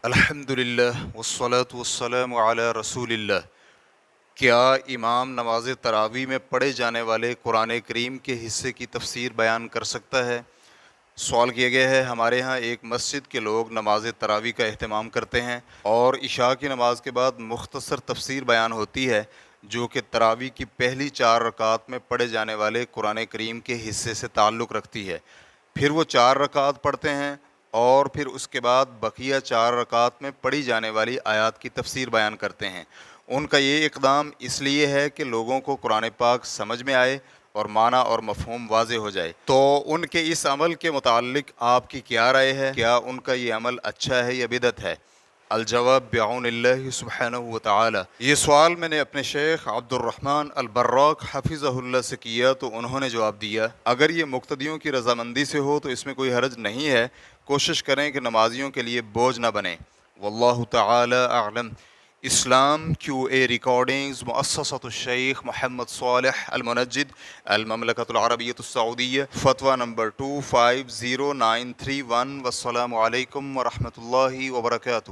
الحمدللہ والصلاة والسلام علی رسول اللہ۔ کیا امام نماز تراویح میں پڑھے جانے والے قرآن کریم کے حصے کی تفسیر بیان کر سکتا ہے؟ سوال کیا گیا ہے۔ ہمارے ہاں ایک مسجد کے لوگ نماز تراویح کا اہتمام کرتے ہیں اور عشاء کی نماز کے بعد مختصر تفسیر بیان ہوتی ہے جو کہ تراویح کی پہلی 4 رکعات میں پڑھے جانے والے قرآن کریم کے حصے سے تعلق رکھتی ہے۔ پھر وہ 4 رکعات پڑھتے ہیں اور پھر اس کے بعد بقیہ 4 رکعات میں پڑھی جانے والی آیات کی تفسیر بیان کرتے ہیں۔ ان کا یہ اقدام اس لیے ہے کہ لوگوں کو قرآن پاک سمجھ میں آئے اور معنی اور مفہوم واضح ہو جائے۔ تو ان کے اس عمل کے متعلق آپ کی کیا رائے ہے؟ کیا ان کا یہ عمل اچھا ہے یا بدعت ہے؟ الجواب بعون اللہ سبحانہ وتعالی۔ یہ سوال میں نے اپنے شیخ عبد الرحمن البراق حفظہ اللہ سے کیا تو انہوں نے جواب دیا، اگر یہ مقتدیوں کی رضامندی سے ہو تو اس میں کوئی حرج نہیں ہے، کوشش کریں کہ نمازیوں کے لیے بوجھ نہ بنے۔ واللہ تعالی اعلم۔ اسلام کیو اے ریکارڈنگز، مؤسسۃ الشیخ محمد صالح المنجد، المملکۃ العربیۃ السعودیہ، فتویٰ نمبر 250931۔ والسلام علیکم ورحمۃ اللہ وبرکاتہ۔